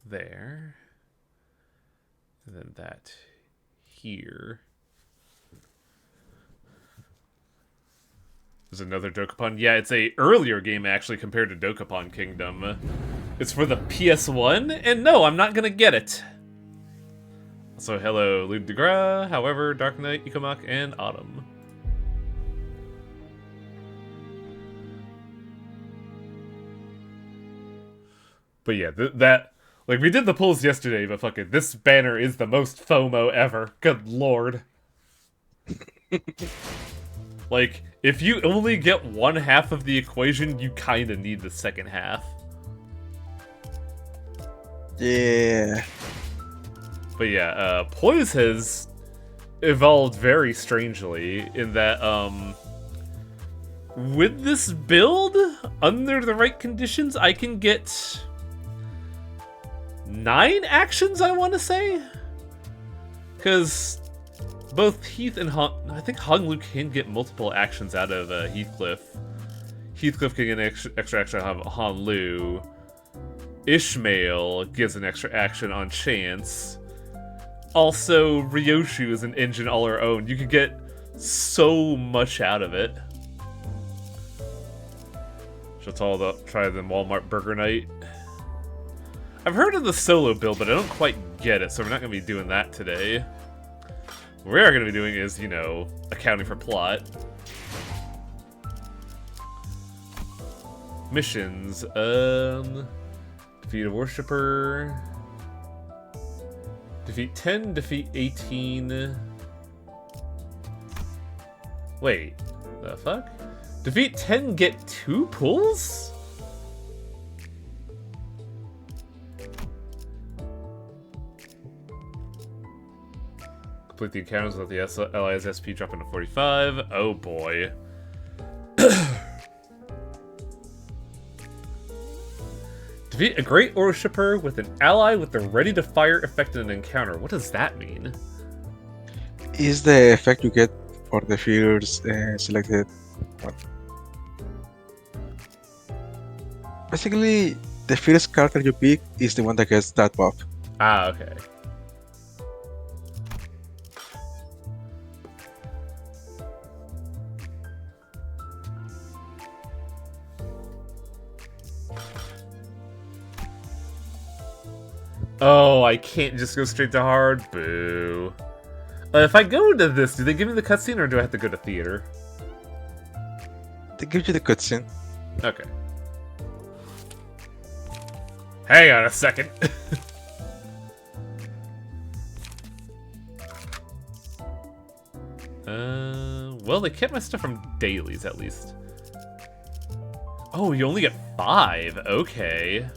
there. And then that here. There's another Dokapon. Yeah, it's a earlier game actually compared to Dokapon Kingdom. It's for the PS1, and no, I'm not gonna get it. So hello, Lud de Gras, however, Dark Knight, Ikomak, and Autumn. But yeah, that like we did the polls yesterday, but fuck it, this banner is the most FOMO ever. Good lord. Like, if you only get one half of the equation, you kind of need the second half. Yeah. But yeah, Poise has evolved very strangely in that, with this build, under the right conditions, I can get 9 actions, I want to say? Because both Heath and I think Hung Lu can get multiple actions out of Heathcliff. Heathcliff can get an extra action out of Han Lu. Ishmael gives an extra action on Chance. Also, Ryoshu is an engine all her own. You can get so much out of it. Should try the Walmart Burger Night. I've heard of the solo build, but I don't quite get it, so we're not going to be doing that today. What we are going to be doing is, you know, accounting for plot. Missions. Defeat a Worshipper. Defeat 10, defeat 18. Wait, the fuck? Defeat 10, get 2 pulls? Complete the encounters with the allies SP dropping to 45. Oh boy. Defeat a great worshipper with an ally with the ready-to-fire effect in an encounter. What does that mean? Is the effect you get for the figures selected? Basically, the first character you pick is the one that gets that buff. Ah, okay. Oh, I can't just go straight to hard? Boo. If I go into this, do they give me the cutscene or do I have to go to theater? They give you the cutscene. Okay. Hang on a second. Well, they kept my stuff from dailies at least. Oh, you only get 5. Okay.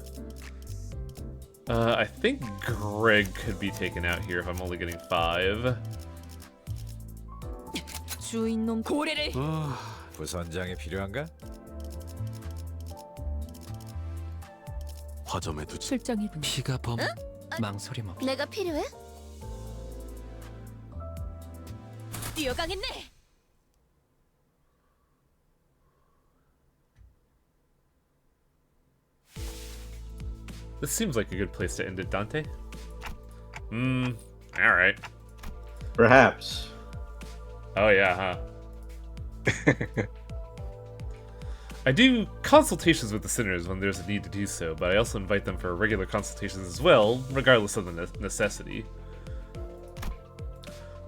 I think Greg could be taken out here if I'm only getting 5. 주인놈 고래를 부선장이 필요한가? 화점에 두지. 출정이군. 피가 범 망설임 없. 내가 필요해? 뛰어가겠네. This seems like a good place to end it, Dante. Alright. Perhaps. Oh yeah, huh? I do consultations with the sinners when there's a need to do so, but I also invite them for regular consultations as well, regardless of the necessity.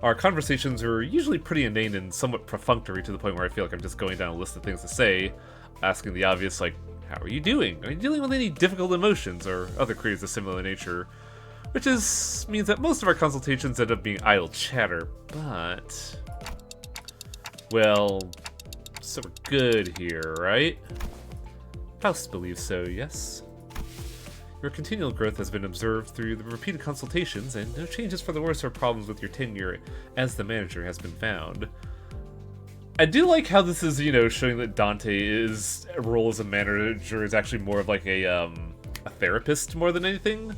Our conversations are usually pretty inane and somewhat perfunctory to the point where I feel like I'm just going down a list of things to say, asking the obvious like, how are you doing? Are you dealing with any difficult emotions or other queries of similar nature? Which means that most of our consultations end up being idle chatter, but... well, so we're good here, right? Faust believes so, yes. Your continual growth has been observed through the repeated consultations, and no changes for the worse or problems with your tenure as the manager has been found. I do like how this is, you know, showing that Dante's role as a manager is actually more of like a therapist more than anything.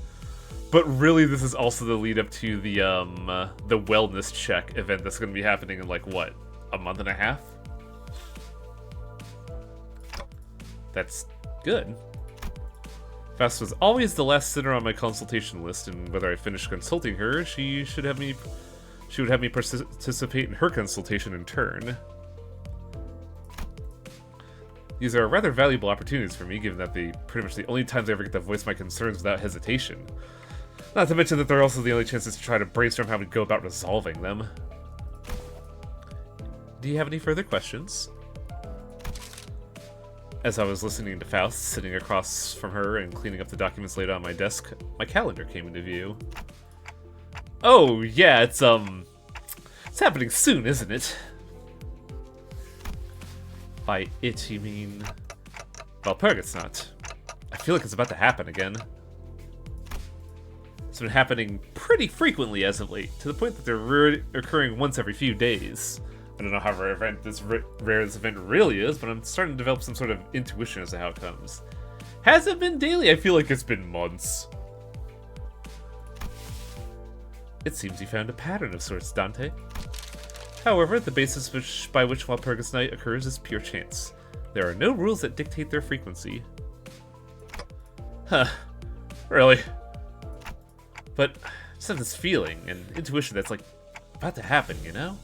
But really, this is also the lead up to the wellness check event that's going to be happening in like what, a month and a half? That's good. Faust was always the last sitter on my consultation list, and whether I finished consulting her, she would have me participate in her consultation in turn. These are rather valuable opportunities for me, given that they pretty much the only times I ever get to voice my concerns without hesitation. Not to mention that they're also the only chances to try to brainstorm how we go about resolving them. Do you have any further questions? As I was listening to Faust, sitting across from her and cleaning up the documents laid on my desk, my calendar came into view. Oh, yeah, it's happening soon, isn't it? By it, you mean Walpurgisnaut. I feel like it's about to happen again. It's been happening pretty frequently as of late, to the point that they're occurring once every few days. I don't know how rare this event really is, but I'm starting to develop some sort of intuition as to how it comes. Has it been daily? I feel like it's been months. It seems you found a pattern of sorts, Dante. However, the basis by which Walpurgisnaut occurs is pure chance. There are no rules that dictate their frequency. Huh. Really? But I just have this feeling and intuition that's like about to happen, you know?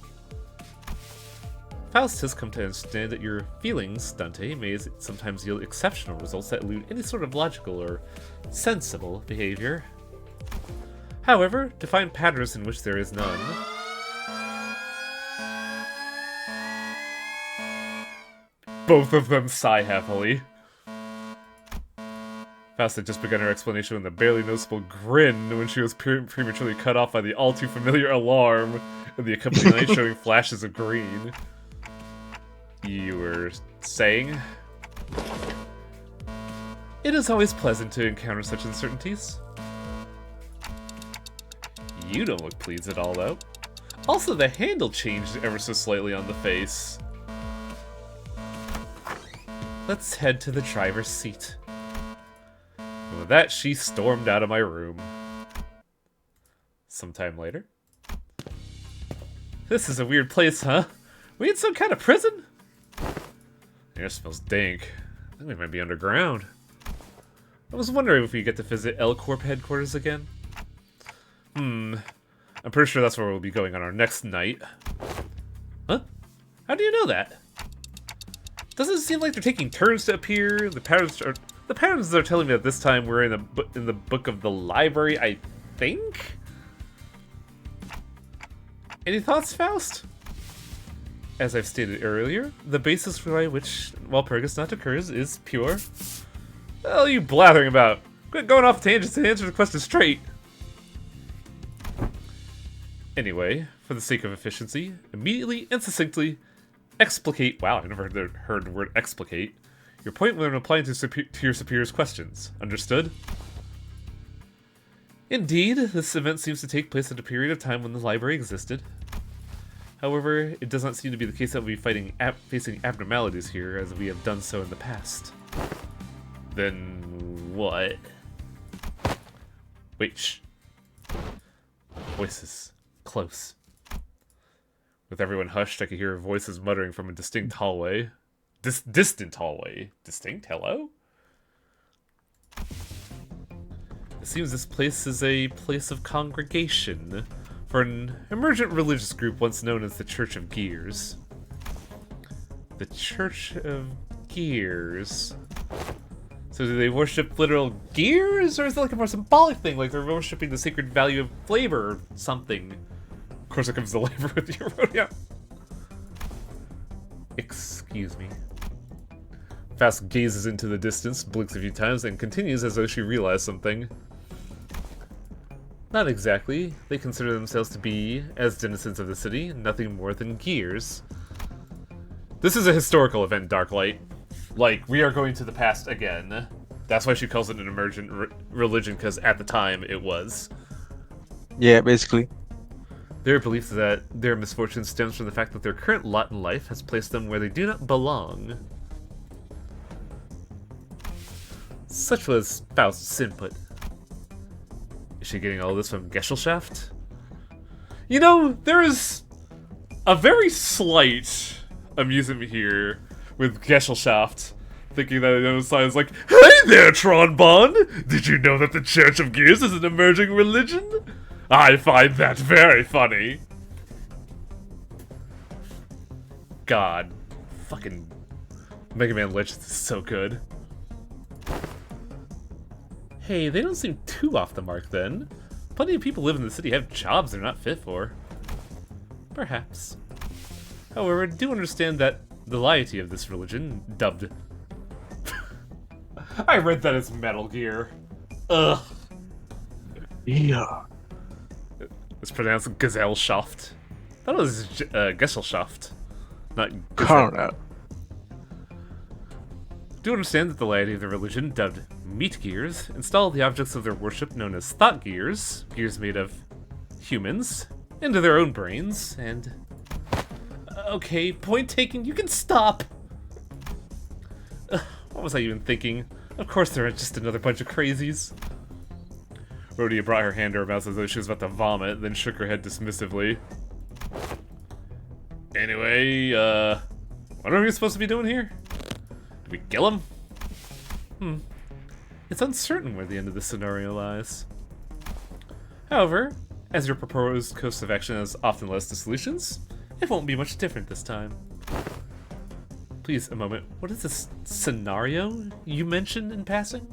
Faust has come to understand that your feelings, Dante, may sometimes yield exceptional results that elude any sort of logical or sensible behavior. However, to find patterns in which there is none... Both of them sigh happily. Faust had just begun her explanation with a barely noticeable grin when she was prematurely cut off by the all-too-familiar alarm and the accompanying light showing flashes of green. You were saying? It is always pleasant to encounter such uncertainties. You don't look pleased at all, though. Also, the handle changed ever so slightly on the face. Let's head to the driver's seat. And with that, she stormed out of my room. Sometime later. This is a weird place, huh? We in some kind of prison? The air smells dank. I think we might be underground. I was wondering if we get to visit L-Corp headquarters again. I'm pretty sure that's where we'll be going on our next night. Huh? How do you know that? Doesn't it seem like they're taking turns to appear? The patterns are telling me that this time we're in the book of the library, I think? Any thoughts, Faust? As I've stated earlier, the basis by which Walpurgisnaut occurs is pure... What the hell are you blathering about? Quit going off tangents and answer the question straight. Anyway, for the sake of efficiency, immediately and succinctly explicate... Wow, I never heard the word explicate. Your point when replying to your superior's questions. Understood? Indeed, this event seems to take place at a period of time when the library existed. However, it does not seem to be the case that we'll be facing abnormalities here, as we have done so in the past. Then what? Wait, shh. Voices. Close. With everyone hushed, I could hear voices muttering from a distinct hallway. Distant hallway. Distinct? Hello? It seems this place is a place of congregation for an emergent religious group once known as the Church of Gears. The Church of Gears. So do they worship literal gears, or is it like a more symbolic thing, like they're worshipping the sacred value of labor or something? Of course it comes to labor with your rodeo. Excuse me. Faust gazes into the distance, blinks a few times, and continues as though she realized something. Not exactly. They consider themselves to be, as denizens of the city, nothing more than gears. This is a historical event, Darklight. Like, we are going to the past again. That's why she calls it an emergent religion, because at the time it was. Yeah, basically. Their belief that their misfortune stems from the fact that their current lot in life has placed them where they do not belong. Such was Faust's input. Is she getting all this from Gesellschaft? You know, there is a very slight amusement here with Gesellschaft, thinking that it sounds like, hey there, Tronbon! Did you know that the Church of Gears is an emerging religion? I find that very funny. God. Fucking Mega Man Legends is so good. Hey, they don't seem too off the mark then. Plenty of people live in the city have jobs they're not fit for. Perhaps. However, I do understand that the laity of this religion, dubbed... I read that as Metal Gear. Ugh. Yeah. It's pronounced Gesellschaft. I thought it was Gesellschaft, not Carl. Gesell. Do understand that the laity of the religion, dubbed Meat Gears, install the objects of their worship known as Thought Gears, gears made of humans, into their own brains, and... Okay, point taken, you can stop! What was I even thinking? Of course they're just another bunch of crazies. Rhodia brought her hand to her mouth as though she was about to vomit, then shook her head dismissively. Anyway, what are we supposed to be doing here? Do we kill him? It's uncertain where the end of this scenario lies. However, as your proposed course of action has often led to solutions, it won't be much different this time. Please, a moment. What is this scenario you mentioned in passing?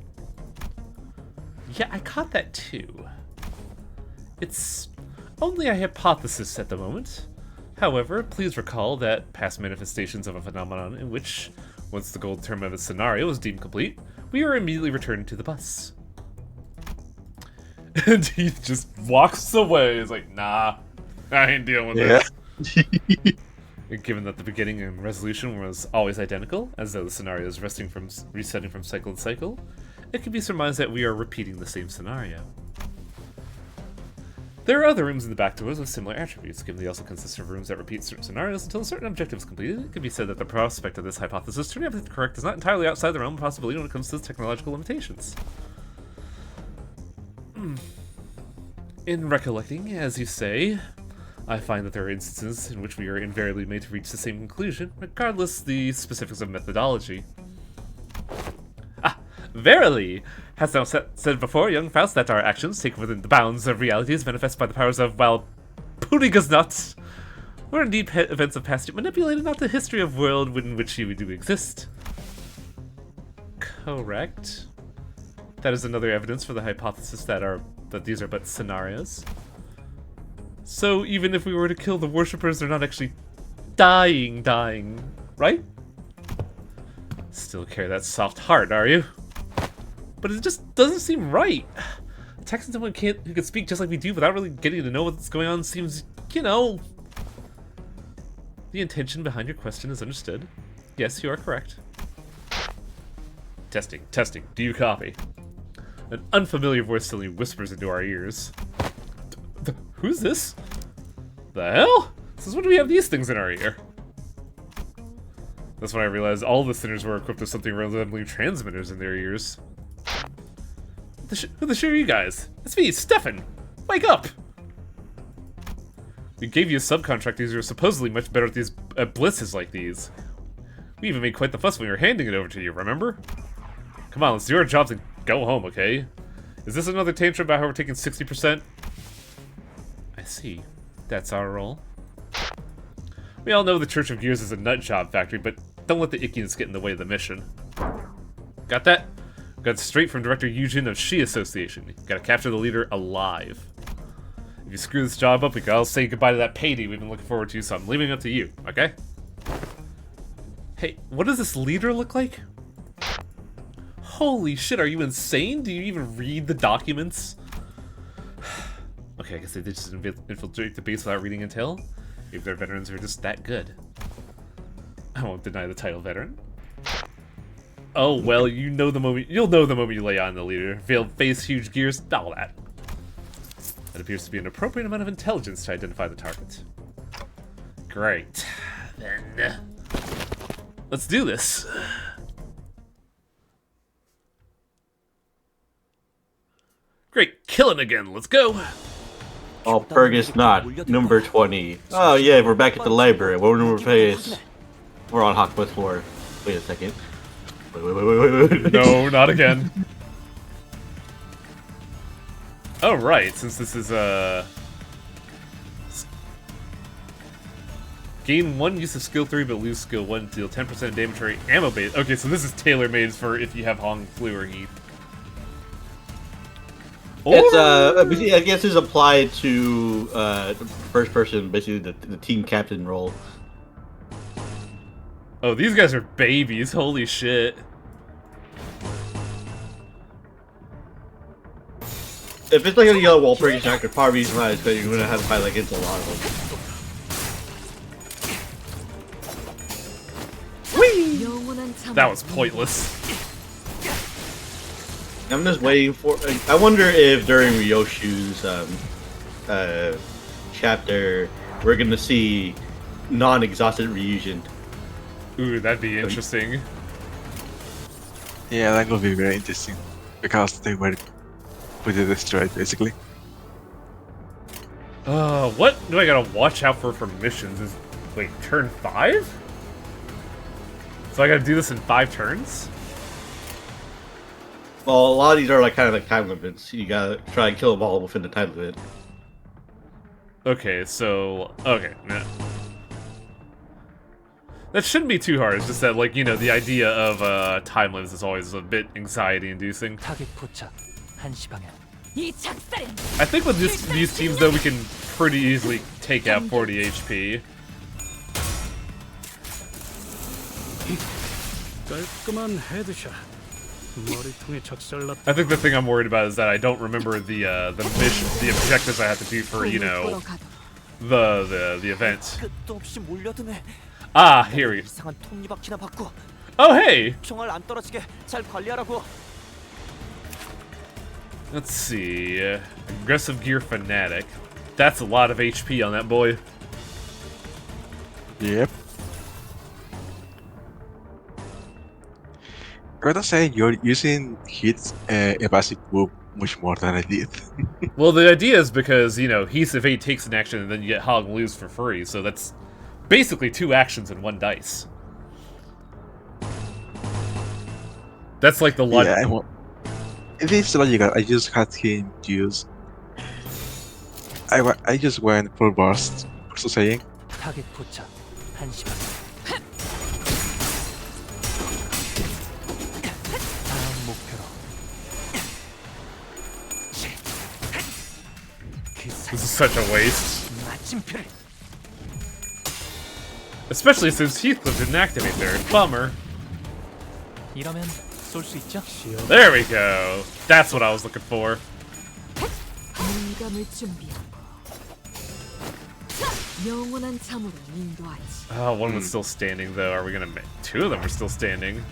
Yeah, I caught that too. It's only a hypothesis at the moment. However, please recall that past manifestations of a phenomenon in which, once the goal term of a scenario is deemed complete, we are immediately returned to the bus. And he just walks away. He's like, nah, I ain't dealing with this. Given that the beginning and resolution was always identical, as though the scenario is resetting from cycle to cycle, it can be surmised that we are repeating the same scenario. There are other rooms in the back doors with similar attributes. Given they also consist of rooms that repeat certain scenarios until a certain objective is completed, it can be said that the prospect of this hypothesis turning out to be correct is not entirely outside the realm of possibility when it comes to technological limitations. In recollecting, as you say, I find that there are instances in which we are invariably made to reach the same conclusion, regardless the specifics of methodology. Verily! Hast thou said before, young Faust, that our actions, taken within the bounds of reality, is manifest by the powers of, Walpurgisnaut, were indeed events of past manipulated, not the history of world in which you do exist. Correct. That is another evidence for the hypothesis that these are but scenarios. So even if we were to kill the worshippers, they're not actually dying, right? Still carry that soft heart, are you? But it just doesn't seem right. Attacking someone who can speak just like we do without really getting to know what's going on seems, you know... The intention behind your question is understood. Yes, you are correct. Testing. Do you copy? An unfamiliar voice suddenly whispers into our ears. Who's this? The hell? Since when do we have these things in our ear? That's when I realized all the sinners were equipped with something resembling transmitters in their ears. Who the shit are you guys? It's me, Stefan! Wake up! We gave you a subcontract because you were supposedly much better at these blitzes like these. We even made quite the fuss when we were handing it over to you, remember? Come on, let's do our jobs and go home, okay? Is this another tantrum about how we're taking 60%? I see. That's our role. We all know the Church of Gears is a nut job factory, but don't let the ickiness get in the way of the mission. Got that? Got straight from Director Yujin of Shi Association. You gotta capture the leader alive. If you screw this job up, we can all say goodbye to that payday we've been looking forward to, so I'm leaving it up to you, okay? Hey, what does this leader look like? Holy shit, are you insane? Do you even read the documents? Okay, I guess they did just infiltrate the base without reading intel. Maybe their veterans are just that good. I won't deny the title veteran. Oh well, you'll know the moment you lay on the leader. Veiled face, huge gears, all that. That appears to be an appropriate amount of intelligence to identify the target. Great. Then let's do this. Great, killing again. Let's go. Walpurgisnaut, number 20. Oh yeah, we're back at the library. What number page? We're on Hawkwood 4. Wait a second. Wait. No, not again. Oh, right, since this is, gain 1 use of skill 3, but lose skill 1, deal 10% damage rate, ammo base. Okay, so this is tailor-made for if you have Hong, Flu, or Heath. It's I guess it's applied to first person, basically the team captain role. Oh, these guys are babies, holy shit. If it's like a yellow Walpurgisnaut, could probably be right, but you're gonna have to fight like against a lot of them. That was pointless. I'm just waiting for. I wonder if during Ryoshu's chapter we're gonna see non-exhausted Ryujin. Ooh, that'd be interesting. Yeah, that will be very interesting because they were pretty destroyed basically. What do I gotta watch out for missions? Wait, turn 5? So I gotta do this in 5 turns? Well, a lot of these are like kind of like time limits. You gotta try and kill them all within the time limit. Okay, so no. That shouldn't be too hard. It's just that, like, you know, the idea of time limits is always a bit anxiety-inducing. 타겟 포착 1시 방향. I think with these teams, though, we can pretty easily take out 40 HP. 깔끔한 헤드샷. 머리통에 작살났다. I think the thing I'm worried about is that I don't remember the mission, the objectives I have to do for, you know, the event. 끝도 없이 몰려드네. Ah, here we go. 이상한 톱니바퀴나 받고 Oh, hey! 총알 안 떨어지게 잘 관리하라고. Let's see. Aggressive Gear Fanatic. That's a lot of HP on that boy. Yep. I gotta say, you're using hits evasive move much more than I did. Well, the idea is because, you know, Heath Evade takes an action and then you get Hog and Lose for free, so that's basically 2 actions in 1 dice. That's like the logic. Yeah, it is logical. I just had him use. I just went full burst. So saying. 타겟 포착 1시 방향. 다음 목표로. This is such a waste. 마침표를. Especially since Heathcliff didn't activate there. Bummer. 이러면 쏠 수 있죠? There we go. That's what I was looking for. Oh, one was still standing though. Are we gonna make 2 of them are still standing?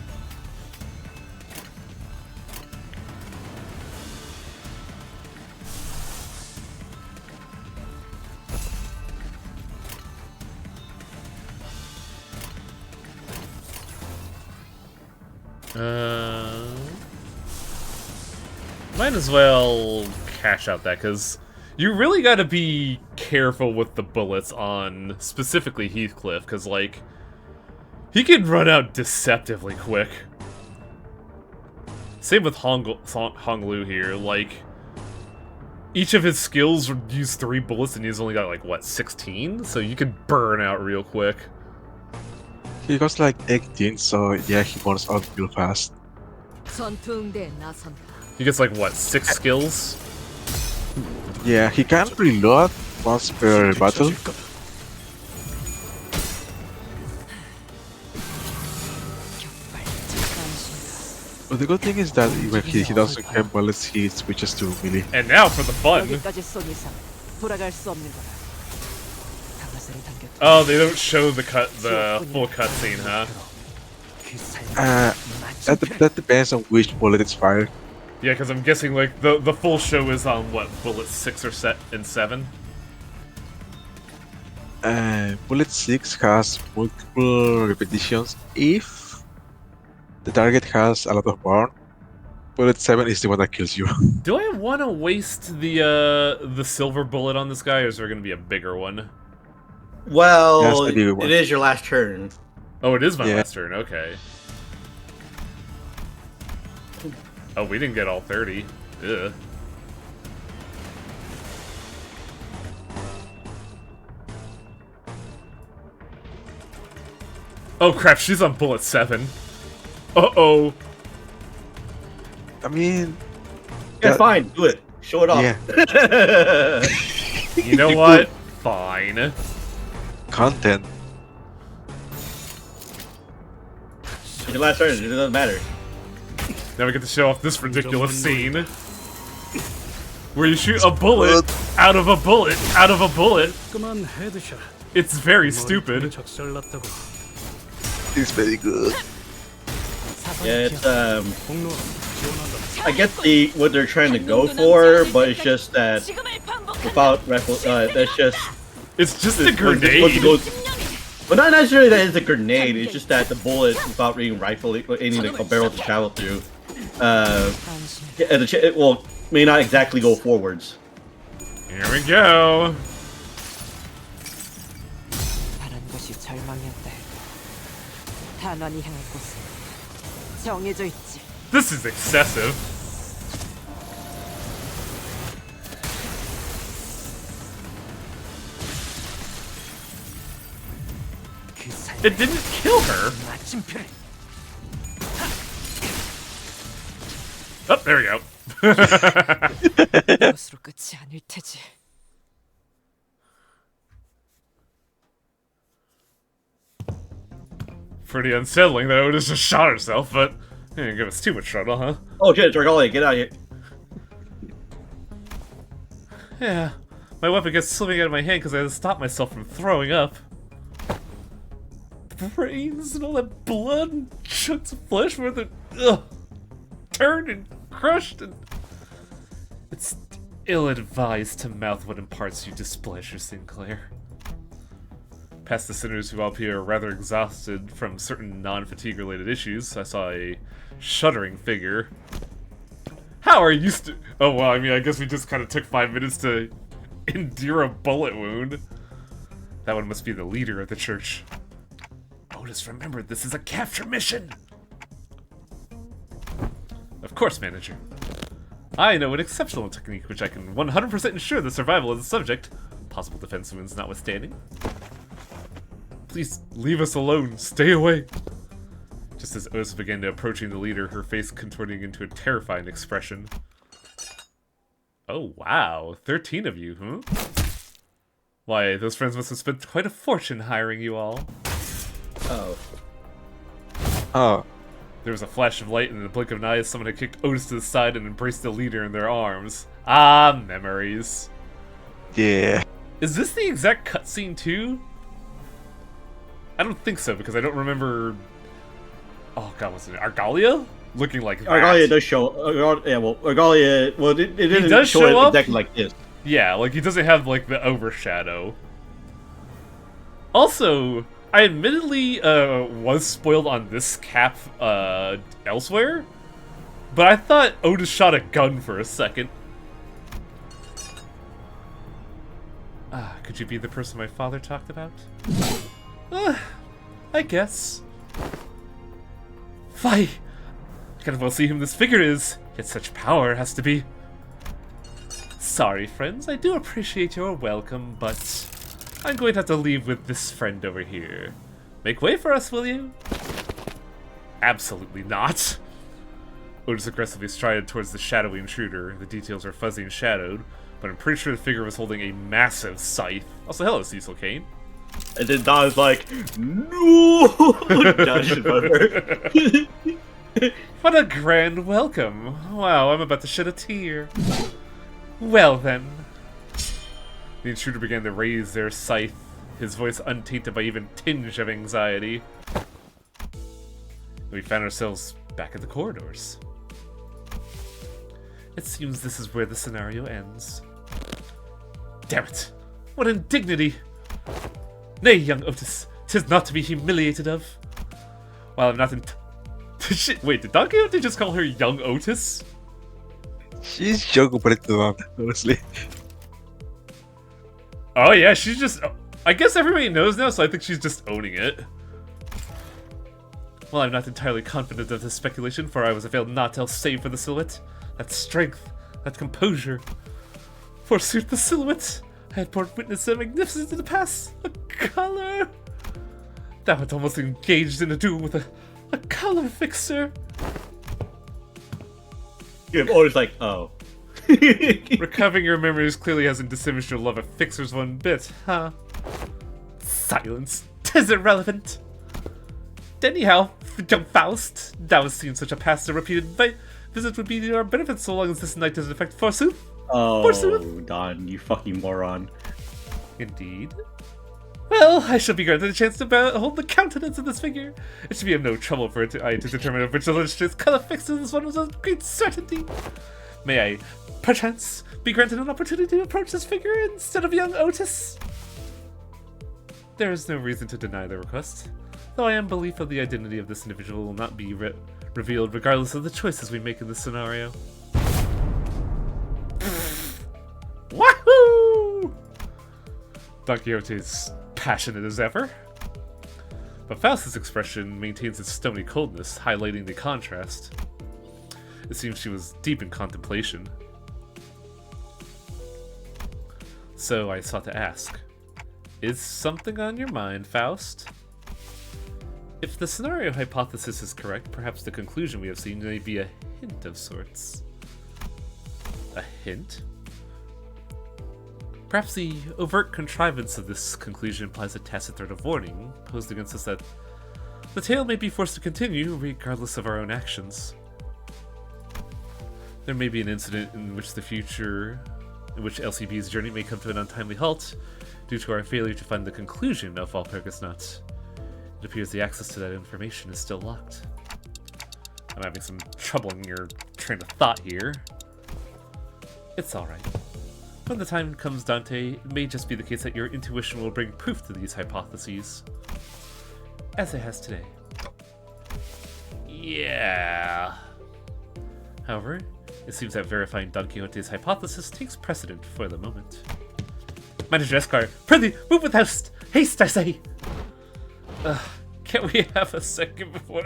Might as well cash out that, because you really gotta be careful with the bullets on specifically Heathcliff, because, like, he can run out deceptively quick. Same with Honglu here, like, each of his skills would use 3 bullets and he's only got, like, what, 16? So you could burn out real quick. He got like 18, so yeah, he burns out real fast. He gets, like, what, 6 skills? Yeah, he can reload once per battle. But the good thing is that when he doesn't have bullets, he switches to melee. And now for the fun. Oh, they don't show the full cutscene, huh? That depends on which bullet is fired. Yeah, because I'm guessing like the full show is on what, bullet 6 or 7? Bullet 6 has multiple repetitions if the target has a lot of burn. Bullet 7 is the one that kills you. Do I want to waste the silver bullet on this guy, or is there going to be a bigger one? Well, it is your last turn. Oh, it is my last turn. Okay. Oh, we didn't get all 30. Ugh. Oh crap, she's on bullet 7. Uh-oh. I mean, Yeah, that- fine, do it. Show it off. Yeah. You know what? Fine. Content. It's your last turn, it doesn't matter. Now we get to show off this ridiculous scene. Where you shoot a bullet out of a bullet out of a bullet. 깔끔한 헤드샷. It's very 머리통에 stupid. 작살났다고. It's very good. Yeah, it's 공로로 지원한다. I get what they're trying to go for, but it's just that without rifle, that's just It's just a what grenade. goes. But not necessarily that it's a grenade. It's just that the bullet, without being rifle, aiming a barrel to travel through, well, may not exactly go forwards. Here we go. 바란 것이 절망이었다 해도 탄환이 향할 곳은 정해져 있지. This is excessive. It didn't kill her. 마침표를. Oh, there we go. 이것으로 끝이 아닐 테지. Pretty unsettling that Otis just shot herself, but didn't give us too much trouble, huh? Oh shit, Dragalia, get out of here. Yeah. My weapon gets slipping out of my hand because I had to stop myself from throwing up. Brains and all that blood and chunks of flesh where they're turned and crushed and... It's ill-advised to mouth what imparts you displeasure, Sinclair. Past the sinners who appear rather exhausted from certain non-fatigue related issues, I saw a shuddering figure. How are you Oh well, I mean, I guess we just kind of took 5 minutes to endure a bullet wound. That one must be the leader of the church. Otis, remember, this is a capture mission! Of course, manager. I know an exceptional technique which I can 100% ensure the survival of the subject, possible defense wounds notwithstanding. Please leave us alone. Stay away. Just as Otis began to approaching the leader, her face contorting into a terrifying expression. Oh wow, 13 of you, huh? Why, those friends must have spent quite a fortune hiring you all. Oh. Oh, There was a flash of light and in the blink of an eye as someone had kicked Otis to the side and embraced the leader in their arms. Ah, memories. yeah. Is this the exact cutscene too? I don't think so, because I don't remember... Oh god, what's it? Argalia? Looking like that. Argalia does show. Yeah, well, Argalia. Well, it didn't does show show it up? exactly like this. Yeah, like he doesn't have like the overshadow. Also, I admittedly was spoiled on this cap elsewhere, but I thought Otis shot a gun for a second. Ah, could you be the person my father talked about? I guess. Fie! I can well see whom this figure is, yet such power has to be. Sorry, friends, I do appreciate your welcome, but I'm going to have to leave with this friend over here. Make way for us, will you? Absolutely not. Otis aggressively strided towards the shadowy intruder. The details are fuzzy and shadowed, but I'm pretty sure the figure was holding a massive scythe. Also, hello, Cecil Kane. And then Don's like, no! Josh in front of her. What a grand welcome. Wow, I'm about to shed a tear. Well then. The intruder began to raise their scythe, his voice untainted by even tinge of anxiety. We found ourselves back in the corridors. It seems this is where the scenario ends. Damn it! What indignity! Nay, young Otis, 'tis not to be humiliated of. While I'm not in... Shit, wait, did Don Quixote just call her young Otis? She's young compared to that, honestly. Oh yeah, she's just... I guess everybody knows now, so I think she's just owning it. Well, I'm not entirely confident of this speculation, for I was availed not else save for the silhouette. That strength, that composure. Forsooth, the silhouette! I had borne witness to magnificence in the past. A color! Thou art almost engaged in a duel with a color fixer. You're always like, oh. Recovering your memories clearly hasn't diminished your love of fixers one bit, huh? Silence. 'Tis irrelevant. Anyhow, young Faust, thou hast seen such a past and repeated visit would be to our benefit so long as this night doesn't affect forsooth. Oh, Forsooth. Don, you fucking moron. Indeed. Well, I shall be granted a chance to hold the countenance of this figure. It should be of no trouble for I to determine which illustrious color fixes this one with a great certainty. May I, perchance, be granted an opportunity to approach this figure instead of young Otis? There is no reason to deny the request, though I am belief of the identity of this individual will not be revealed regardless of the choices we make in this scenario. Wahoo! Don Quixote is passionate as ever, but Faust's expression maintains its stony coldness, highlighting the contrast. It seems she was deep in contemplation. So I sought to ask, is something on your mind, Faust? If the scenario hypothesis is correct, perhaps the conclusion we have seen may be a hint of sorts. A hint? Perhaps the overt contrivance of this conclusion implies a tacit threat of warning posed against us that the tale may be forced to continue regardless of our own actions. There may be an incident in which LCB's journey may come to an untimely halt due to our failure to find the conclusion of Walpurgisnaut. It appears the access to that information is still locked. I'm having some trouble in your train of thought here. It's alright. When the time comes, Dante, it may just be the case that your intuition will bring proof to these hypotheses. As it has today. Yeah. However, it seems that verifying Don Quixote's hypothesis takes precedent for the moment. Manager Esquire, prithee, move with haste! Haste, I say! Can't we have a second before...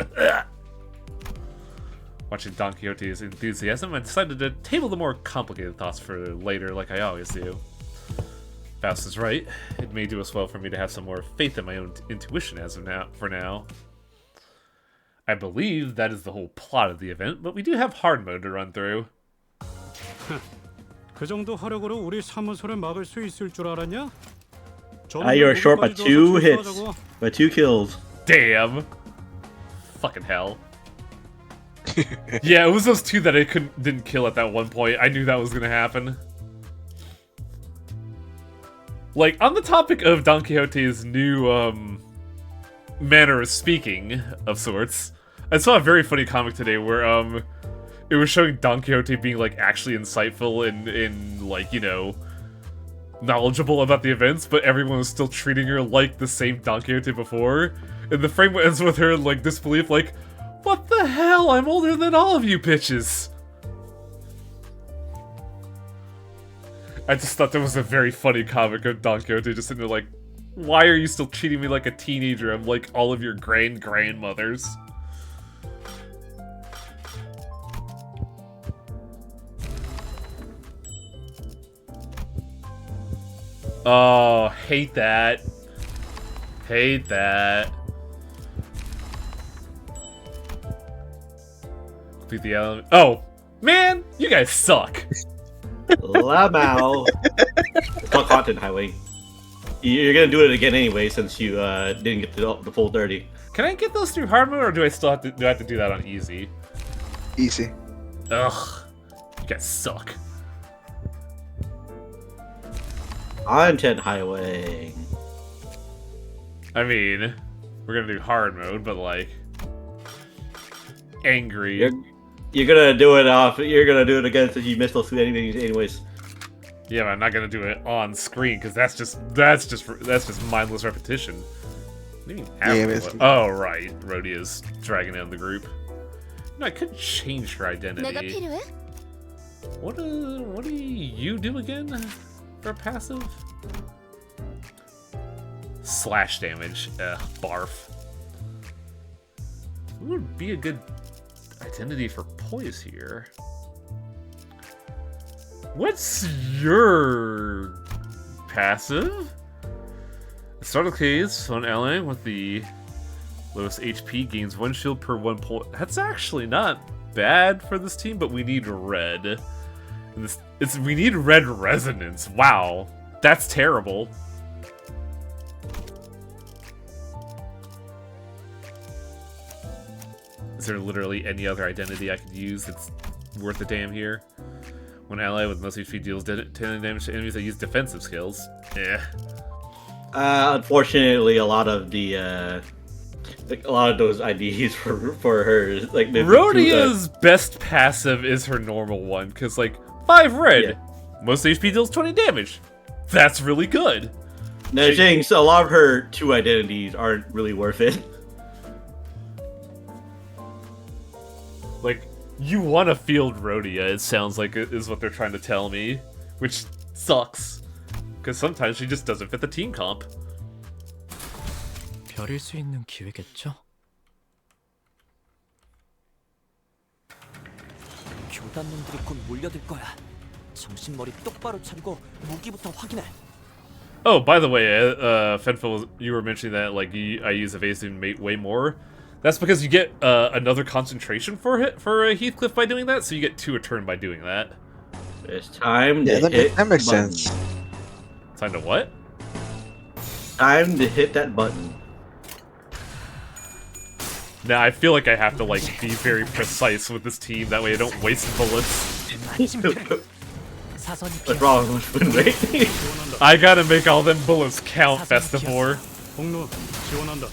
Watching Don Quixote's enthusiasm, I decided to table the more complicated thoughts for later, like I always do. Faust is right. It may do us well for me to have some more faith in my own intuition as of now. For now, I believe that is the whole plot of the event, but we do have hard mode to run through. 그 정도 화력으로 우리 사무소를 막을 수 있을 줄 알았냐? You're short by 2 hits, by 2 kills. Damn. Fucking hell. Yeah, it was those 2 that I didn't kill at that one point. I knew that was gonna happen. Like, on the topic of Don Quixote's new, manner of speaking, of sorts, I saw a very funny comic today where, it was showing Don Quixote being, like, actually insightful and like, you know, knowledgeable about the events, but everyone was still treating her like the same Don Quixote before. And the frame ends with her in, like, disbelief, like, what the hell? I'm older than all of you bitches! I just thought that was a very funny comic of Don Quixote just sitting there like, why are you still treating me like a teenager? I'm like all of your grandmothers. Oh, hate that. Hate that. Complete the element. Oh, man, you guys suck. Lamau. Fuck Haunted Highway. You're gonna do it again anyway since you didn't get the full 30. Can I get those through hard mode, or do I still have to do that on easy? Easy. Ugh, you guys suck. Content Highway. I mean, we're gonna do hard mode, but like angry. You're gonna do it off. You're gonna do it again since you missed those 2 anyways. Yeah, but I'm not gonna do it on screen because that's just mindless repetition. Oh right, Rhodia's dragging down the group. No, I couldn't change her identity. What do you do again for passive? Slash damage. Barf. Who would be a good identity for poise here? What's your passive? Start of case on ally with the lowest HP gains 1 shield per 1 point. That's actually not bad for this team, but we need red. And we need red resonance. Wow, that's terrible. Is there literally any other identity I could use that's worth a damn here? When ally with most HP deals 10 damage to enemies that use defensive skills. Eh. Unfortunately, a lot of those IDs for her, like Rhodia's best passive is her normal one, because like 5 red, Yeah. most HP deals 20 damage. That's really good. No, saying so a lot of her 2 identities aren't really worth it. Like, you want to field Rhodia, it sounds like is what they're trying to tell me, which sucks. Because sometimes she just doesn't fit the team comp. 별일 수 있는 기회겠죠? 교단놈들이 곧 몰려들 거야. 정신머리 똑바로 차리고 무기부터 확인해. Oh, by the way, Fenfil, you were mentioning that like I use evasive mate way more. That's because you get another concentration for Heathcliff by doing that, so you get 2 a turn by doing that. It's time Yeah, to hit that makes button. sense. Time to what? Time to hit that button. Now I feel like I have to like be very precise with this team, that way I don't waste bullets. 사선이 What's wrong with me? I gotta make all them bullets count, Festivore. 폭로 지원한다.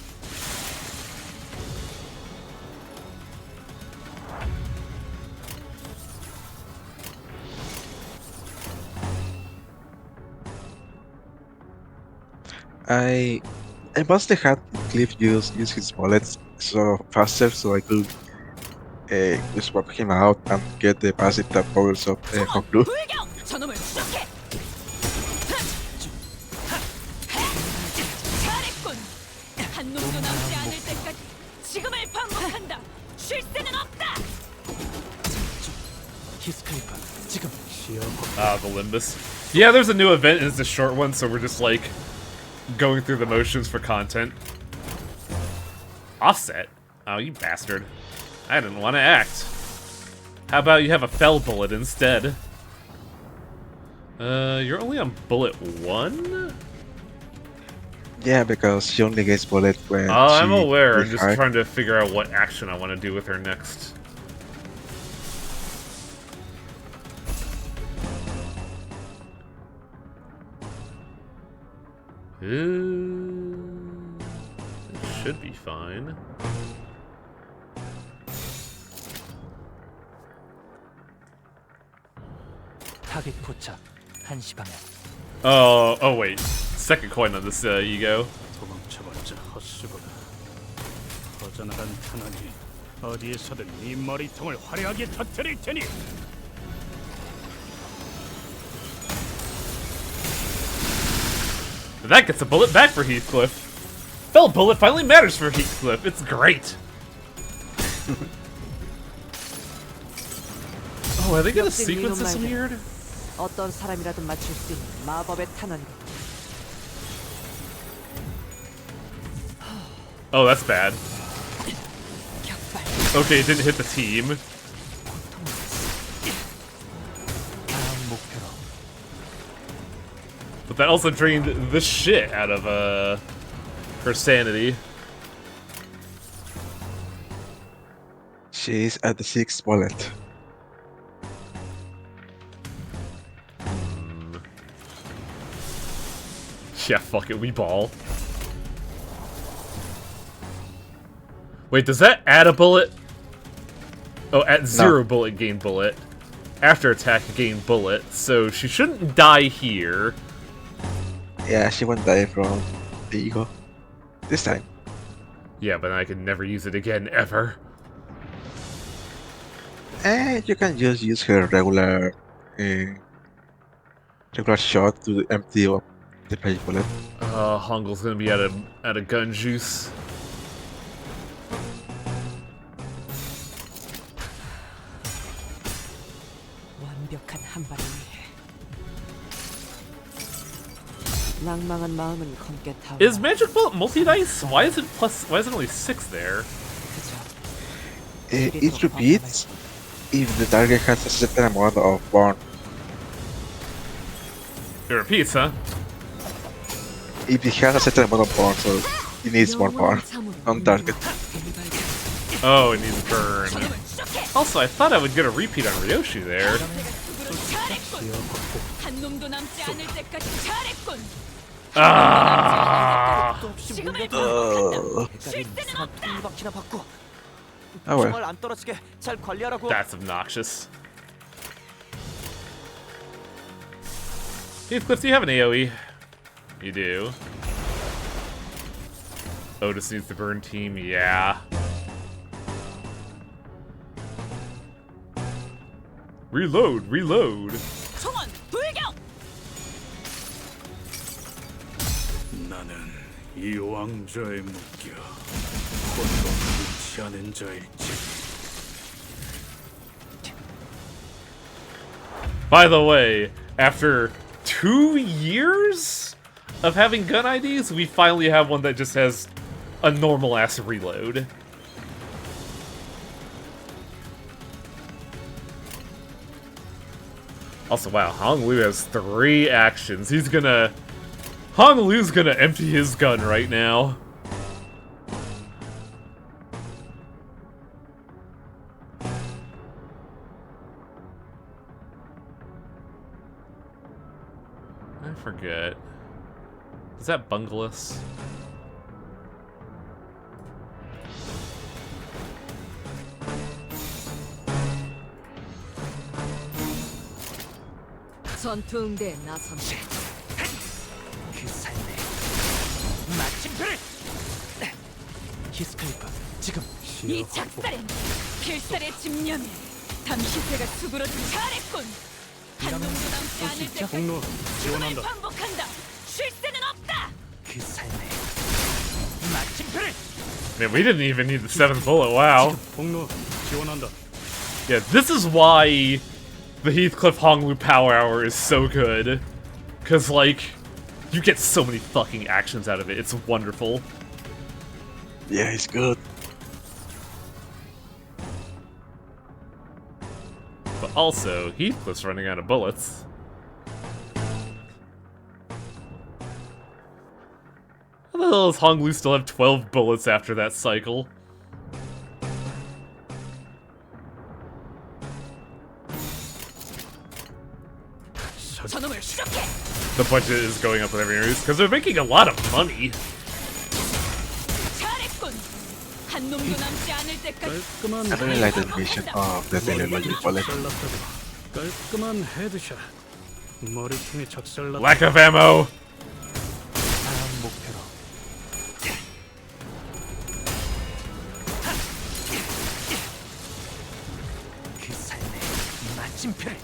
I mostly had Cliff use his bullets so faster, so I could swap him out and get the passive tap powers of Honglu. 불경! 저놈을 추적해! 잘했군! 한 놈도 남지 않을 때까지 지금을 반복한다! 쉴 새는 없다! 히스클리프 지금 Ah, the Limbus. Yeah, there's a new event and it's a short one, so we're just like going through the motions for content. Offset? Oh, you bastard. I didn't want to act. How about you have a fell bullet instead? You're only on bullet 1? Yeah, because she only gets bullet when Oh, I'm she aware. I'm hits just hard. trying to figure out what action I want to do with her next. It should be fine. 타겟 포착 1시 방향. Oh wait. Second coin on this ego. 도망쳐봤자 헛수고다. 퍼져나간 탄환이 어디에서든 네 머리통을 화려하게 터뜨릴 테니. That gets a bullet back for Heathcliff. Fell bullet finally matters for Heathcliff. It's great. Oh, are they gonna sequence this weird? 어떤 사람이라든 맞출 수 있는 마법의 탄환이다. Oh, that's bad. 격발. Okay, it didn't hit the team. 다음 목표로. But that also drained the shit out of her sanity. She's at the 6th bullet. Yeah, fuck it, we ball. Wait, does that add a bullet? Oh, at 0 bullet, gain bullet. After attack, gain bullet. So she shouldn't die here. Yeah, she won't die from the ego. This time. Yeah, but I can never use it again, ever. And you can just use her regular shot to empty up the flash bullet. Hongel's gonna be out of gun juice. 정확한 한 발을 위해. 낭망한 마음은 검게 타오. Is Magic Bullet multi-dice? Why is it only 6 there? It repeats if the target has a certain amount of burn. It repeats, huh? If it has a certain amount of burn, so it needs more burn on target. Oh, it needs burn. Also, I thought I would get a repeat on Ryoshi there. 한 놈도 남지 않을 때까지 잘했군. Ah! 지금을 반복한다. 쉴 Uh, 데는 없다. 바퀴나 받고 oh well. 정말 안 떨어지게 잘 관리하라고. That's obnoxious. Heathcliff, do you have an AoE? You do. Otis needs the burn team, yeah. Reload, reload. 총원 불경. 나는 이 왕좌에 묶여 혼돈 잃지 않은 자일지. By the way, after 2 years of having gun IDs, we finally have one that just has a normal ass reload. Also, wow, Hong Lu has 3 actions. Hong Lu's gonna empty his gun right now. I forget. Is that Bungless? 전투 응대에 나선다. 그 삶의 마침표를. 히스클리프 지금 이 작살엔 필살의 집념에 담시세가 수그러져 잘했군. 한 놈도 남지 않을 때까지 폭로 죽음을 지원한다. 반복한다. 쉴 새는 없다. 그 삶의 마침표를. Man, we didn't even need the 7th bullet, wow. 폭로 지원한다. Yeah, this is why the Heathcliff Honglu Power Hour is so good. Cause, like, you get so many fucking actions out of it. It's wonderful. Yeah, it's good. But also, Heathcliff's running out of bullets. How the hell does Honglu still have 12 bullets after that cycle? 저놈을 추적해. The budget is going up with every news because they're making a lot of money. 잘했군. 한 놈도 남지 않을 때까지 깔끔한 I really like the animation of the Daily Magic Bullet. 작살났다고. 깔끔한 헤드샷. 머리통에 작살났다. Lack of ammo. 다음 목표로. 그 삶의 마침표를.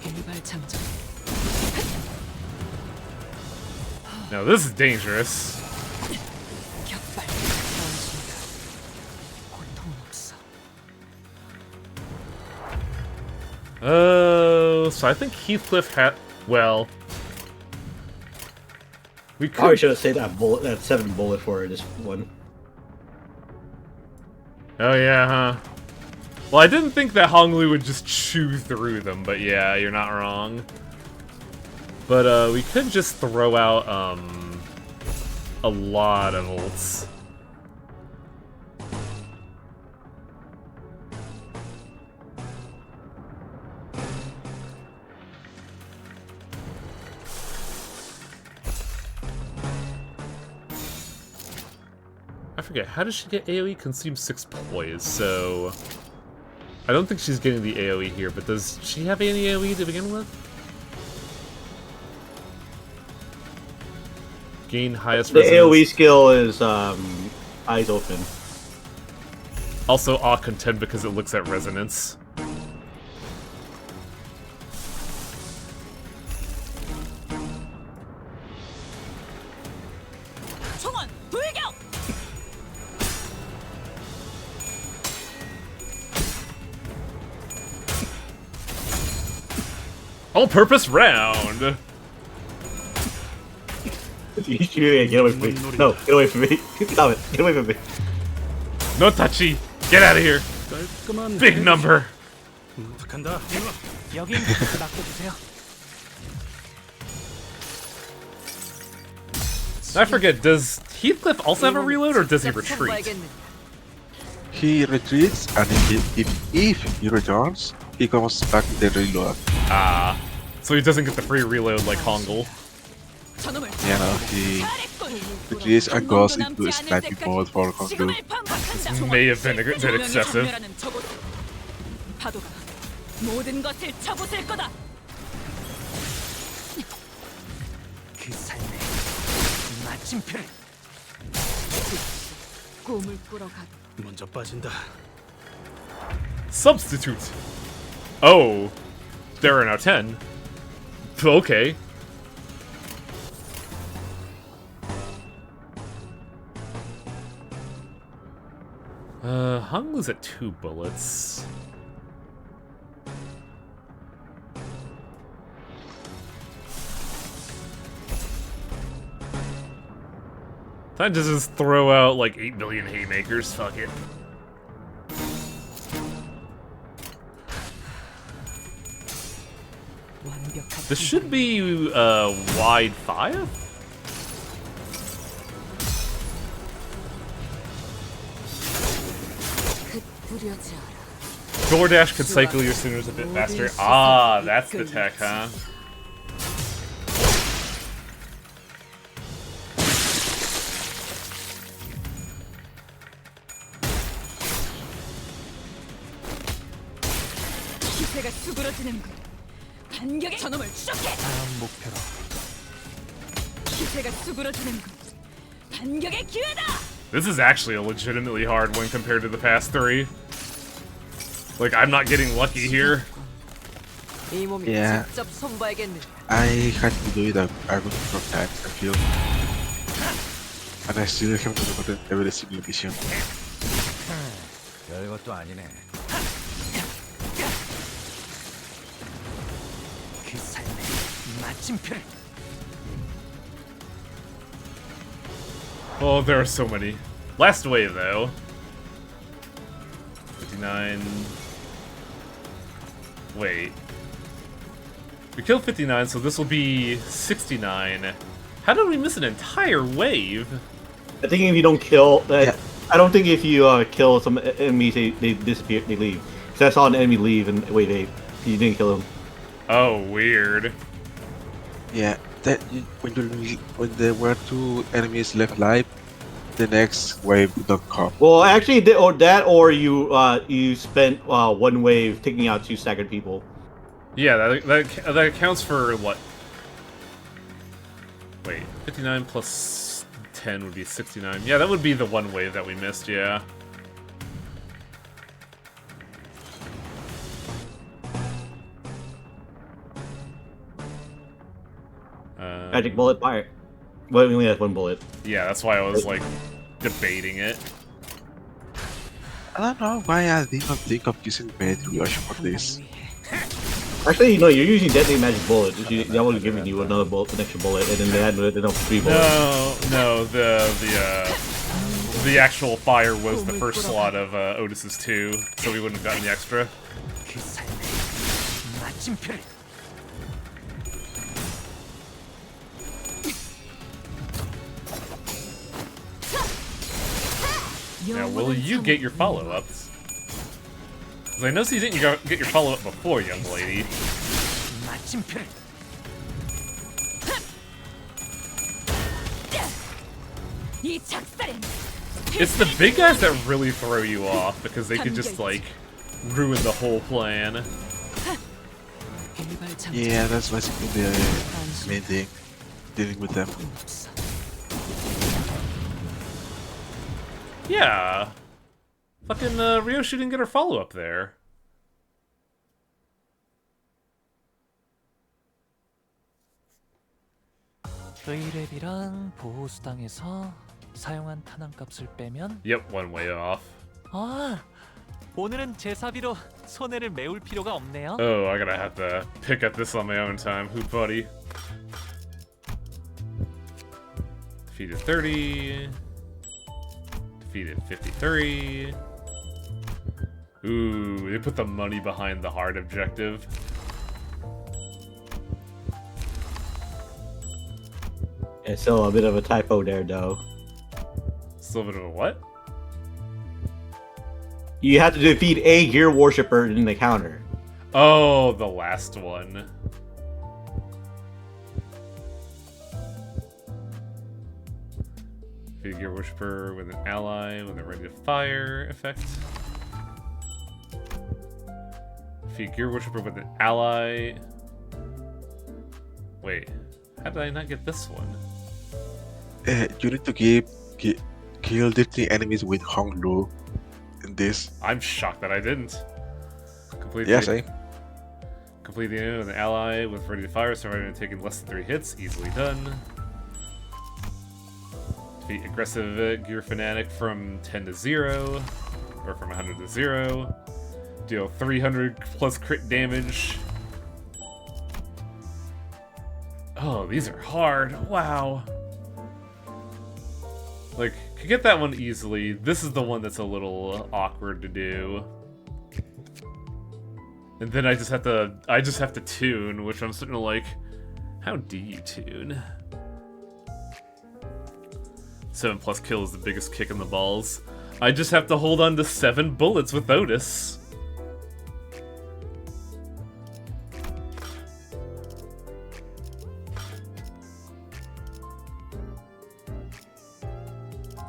일발 장전. Now this is dangerous. 격발. 나오신다. 고통은 없어. So I think Heathcliff had. Well, we Probably could. should have saved that 7 bullet for this one. Oh yeah, huh? Well, I didn't think that Honglu would just chew through them, but yeah, you're not wrong. But we could just throw out a lot of ults. I forget, how does she get AoE? Consume 6 poise, so I don't think she's getting the AoE here, but does she have any AoE to begin with? Gain highest The resonance. AoE skill is eyes open. Also awe content because it looks at resonance. 총원 불경. All-purpose round. Get away from me. No, get away from me. Stop it. Get away from me. No touchy. Get out of here. 깔끔한 Big number. 부탁한다. 여긴 맡겨주세요. I forget, does Heathcliff also have a reload, or does he retreat? He retreats, and if he returns, he comes back with the reload. Ah. So he doesn't get the free reload like Hongul. 저놈을 You know, he 잘했군. retreats and 한 goes 놈도 into 남지 않을 sniping 때까지 mode for Kongu. 지금을 반박한다. May have been a bit 조명이 excessive. 전멸하는 저곳. 파도가 모든 것을 쳐부술 거다. 그 삶의 마침표를 꿈을 꾸러 가도 먼저 빠진다. Substitute. Oh. There are now 10. Okay. Honglu's at 2 bullets. Time to just throw out like 8 billion haymakers, fuck it. 완벽한 This should be wide 5? 뿌려져. DoorDash could cycle your sinners a bit faster. Ah, that's the tech, huh? 기세가 수그러지는군. 반격의 저놈을 추적해. 다음 목표로 기세가 수그러지는군. 반격의 기회다. This is actually a legitimately hard one compared to the past 3. Like, I'm not getting lucky here. 이 몸이 Yeah. 직접 손봐야겠네. I had to do it a good number of times, I feel. And I still have to do it every single mission. 별것도 아니네. 그 삶의 마침표를 Oh, there are so many. Last wave, though. 59... Wait. We killed 59, so this will be 69. How did we miss an entire wave? I think if you don't kill that, Yeah. I don't think if you kill some enemies, they disappear, they leave. Because I saw an enemy leave and wait, you didn't kill him. Oh, weird. Yeah, when there were 2 enemies left alive, the next wave would not come. Well, actually, or you spent one wave taking out 2 staggered people. Yeah, that accounts for what? Wait, 59 plus 10 would be 69. Yeah, that would be the one wave that we missed, yeah. Magic bullet, fire. Well, we only have 1 bullet. Yeah, that's why I was like debating it. I don't know why I did not think of using Rush for this. Actually, no, you're using deadly magic bullet. That would have given you another bullet, an extra bullet, and then they had enough 3 bullets. No, the actual fire was the first slot of Otis's 2, so we wouldn't have gotten the extra. 그 삶의 마침표를 Now, will you get your follow-ups? Because I noticed you didn't get your follow-up before, young lady. 마침표를 이 작살엔 It's the big guys that really throw you off, because they could just, like, ruin the whole plan. 일발 참 Yeah, that's basically the main thing, dealing with them. Yeah. Fucking Ryoshi didn't get her follow-up there. 의랩이랑 보호수당에서 사용한 탄환값을 빼면 Yep, one way off. 아 오늘은 제사비로 손해를 메울 필요가 없네요. Oh, I'm gonna have to pick up this on my own time. Who buddy? Defeated 30. Defeated 53. Ooh, they put the money behind the hard objective. It's still a bit of a typo there, though. Still a bit of a what? You have to defeat a gear worshipper in the counter. Oh, the last one. Defeat a gear worshiper with an ally when they're ready to fire effect. Defeat gear worshiper with an ally. Wait, how did I not get this one? You need to kill 50 enemies with Hong Lu in this. I'm shocked that I didn't. Complete Yeah, the, same. complete the enemy with an ally with ready to fire, surviving and taking less than 3 hits. Easily done. Defeat aggressive gear fanatic from 10 to 0, or from 100 to 0. Deal 300 plus crit damage. Oh, these are hard. Wow. Like, could get that one easily. This is the one that's a little awkward to do. And then I just have to tune, which I'm sitting like, how do you tune? 7 plus kill is the biggest kick in the balls. I just have to hold on to 7 bullets with Otis.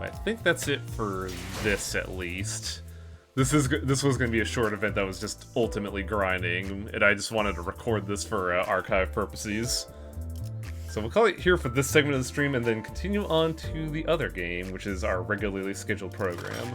I think that's it for this, at least. This was going to be a short event that was just ultimately grinding, and I just wanted to record this for archive purposes. So we'll call it here for this segment of the stream, and then continue on to the other game, which is our regularly scheduled program.